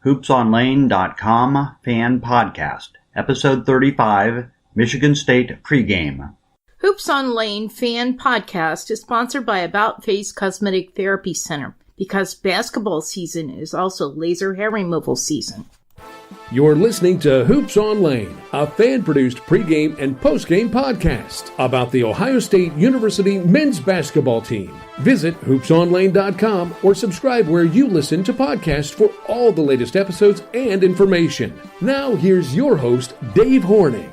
HoopsOnLane.com Fan Podcast, Episode 35, Michigan State Pregame. Hoops on Lane Fan Podcast is sponsored by About Face Cosmetic Therapy Center, because basketball season is also laser hair removal season. You're listening to Hoops on Lane, a fan-produced pregame and postgame podcast about the Ohio State University men's basketball team. Visit hoopsonlane.com or subscribe where you listen to podcasts for all the latest episodes and information. Now here's your host, Dave Horning.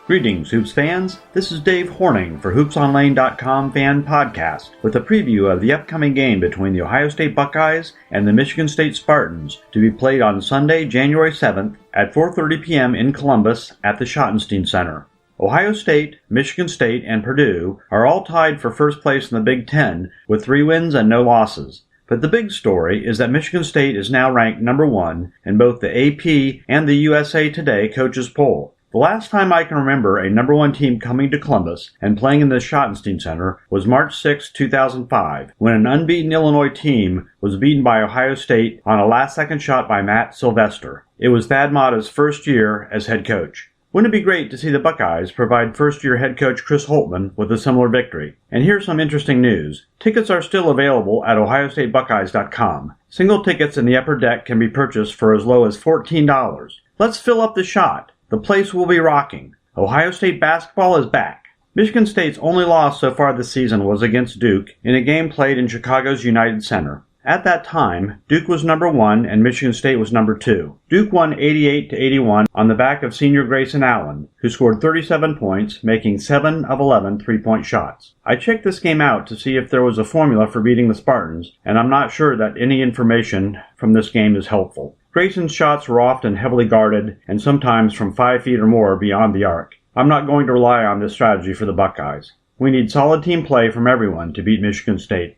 Greetings, Hoops fans. This is Dave Horning for HoopsOnLane.com Fan Podcast with a preview of the upcoming game between the Ohio State Buckeyes and the Michigan State Spartans to be played on Sunday, January 7th at 4:30 p.m. in Columbus at the Schottenstein Center. Ohio State, Michigan State, and Purdue are all tied for first place in the Big Ten with 3 wins and no losses. But the big story is that Michigan State is now ranked number 1 in both the AP and the USA Today coaches poll. The last time I can remember a number 1 team coming to Columbus and playing in the Schottenstein Center was March 6, 2005, when an unbeaten Illinois team was beaten by Ohio State on a last-second shot by Matt Sylvester. It was Thad Matta's first year as head coach. Wouldn't it be great to see the Buckeyes provide first-year head coach Chris Holtmann with a similar victory? And here's some interesting news. Tickets are still available at ohiostatebuckeyes.com. Single tickets in the upper deck can be purchased for as low as $14. Let's fill up the Schott. The place will be rocking. Ohio State basketball is back. Michigan State's only loss so far this season was against Duke in a game played in Chicago's United Center. At that time, Duke was number 1 and Michigan State was number 2. Duke won 88-81 on the back of senior Grayson Allen, who scored 37 points, making 7 of 11 three-point shots. I checked this game out to see if there was a formula for beating the Spartans, and I'm not sure that any information from this game is helpful. Grayson's shots were often heavily guarded and sometimes from 5 feet or more beyond the arc. I'm not going to rely on this strategy for the Buckeyes. We need solid team play from everyone to beat Michigan State.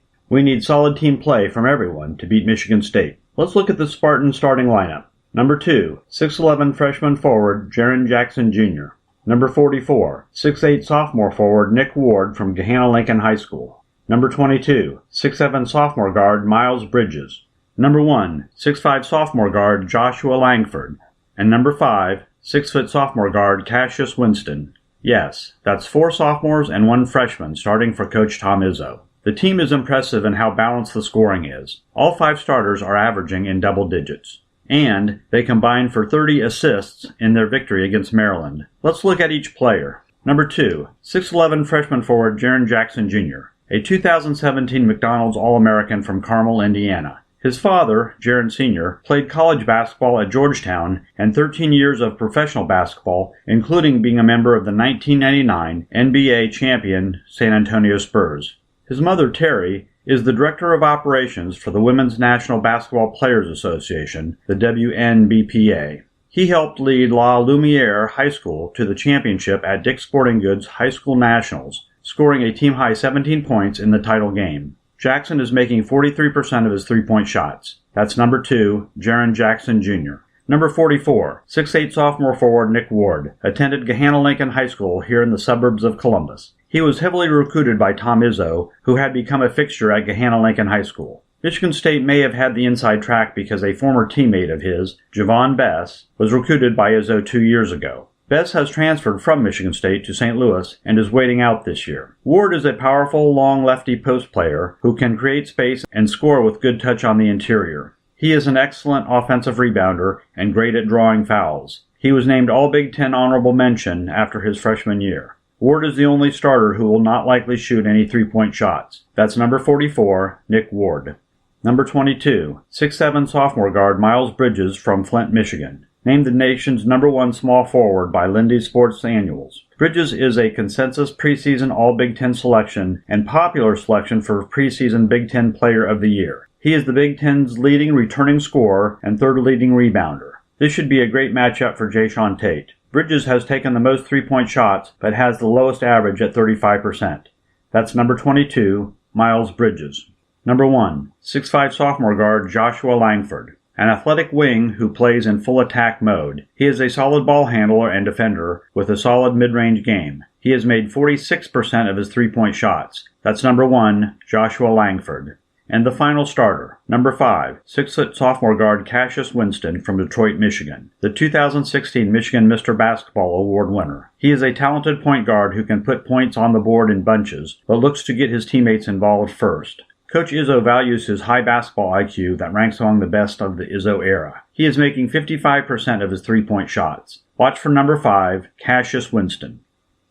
Let's look at the Spartans starting lineup. Number 2, 6'11 freshman forward Jaren Jackson Jr. Number 44, 6'8 sophomore forward Nick Ward from Gahanna-Lincoln High School. Number 22, 6'7 sophomore guard Miles Bridges. Number 1, 6'5 sophomore guard Joshua Langford. And number 5, 6' sophomore guard Cassius Winston. Yes, that's 4 sophomores and 1 freshman starting for Coach Tom Izzo. The team is impressive in how balanced the scoring is. All 5 starters are averaging in double digits. And they combined for 30 assists in their victory against Maryland. Let's look at each player. Number 2, 6'11 freshman forward Jaren Jackson Jr., a 2017 McDonald's All-American from Carmel, Indiana. His father, Jaren Sr., played college basketball at Georgetown and 13 years of professional basketball, including being a member of the 1999 NBA champion San Antonio Spurs. His mother, Terry, is the Director of Operations for the Women's National Basketball Players Association, the WNBPA. He helped lead La Lumiere High School to the championship at Dick's Sporting Goods High School Nationals, scoring a team-high 17 points in the title game. Jackson is making 43% of his three-point shots. That's number 2, Jaren Jackson Jr. Number 44, 6'8 sophomore forward Nick Ward, attended Gahanna-Lincoln High School here in the suburbs of Columbus. He was heavily recruited by Tom Izzo, who had become a fixture at Gahanna-Lincoln High School. Michigan State may have had the inside track because a former teammate of his, Javon Bess, was recruited by Izzo 2 years ago. Bess has transferred from Michigan State to St. Louis and is waiting out this year. Ward is a powerful, long lefty post player who can create space and score with good touch on the interior. He is an excellent offensive rebounder and great at drawing fouls. He was named All-Big Ten honorable mention after his freshman year. Ward is the only starter who will not likely shoot any three-point shots. That's number 44, Nick Ward. Number 22, 6'7 sophomore guard Miles Bridges from Flint, Michigan. Named the nation's number 1 small forward by Lindy Sports Annuals. Bridges is a consensus preseason All-Big Ten selection and popular selection for preseason Big Ten Player of the Year. He is the Big Ten's leading returning scorer and 3rd leading rebounder. This should be a great matchup for Jayshawn Tate. Bridges has taken the most three-point shots, but has the lowest average at 35%. That's number 22, Miles Bridges. Number 1, 6'5 sophomore guard Joshua Langford. An athletic wing who plays in full attack mode. He is a solid ball handler and defender with a solid mid-range game. He has made 46% of his three-point shots. That's number 1, Joshua Langford. And the final starter, number 5, 6-foot sophomore guard Cassius Winston from Detroit, Michigan, the 2016 Michigan Mr. Basketball Award winner. He is a talented point guard who can put points on the board in bunches, but looks to get his teammates involved first. Coach Izzo values his high basketball IQ that ranks among the best of the Izzo era. He is making 55% of his three-point shots. Watch for number 5, Cassius Winston.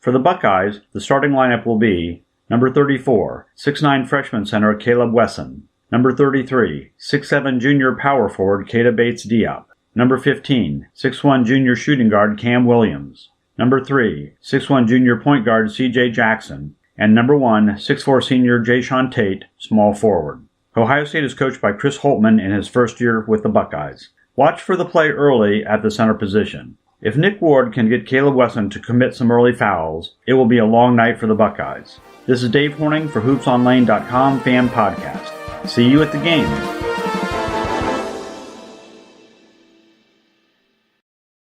For the Buckeyes, the starting lineup will be number 34, 6'9 freshman center Caleb Wesson. Number 33, 6'7 junior power forward Keita Bates-Diop. Number 15, 6'1 junior shooting guard Cam Williams. Number 3, 6'1 junior point guard C.J. Jackson. And number 1, 6'4 senior Jayshawn Tate, small forward. Ohio State is coached by Chris Holtmann in his first year with the Buckeyes. Watch for the play early at the center position. If Nick Ward can get Caleb Wesson to commit some early fouls, it will be a long night for the Buckeyes. This is Dave Horning for HoopsOnLane.com Fan Podcast. See you at the game.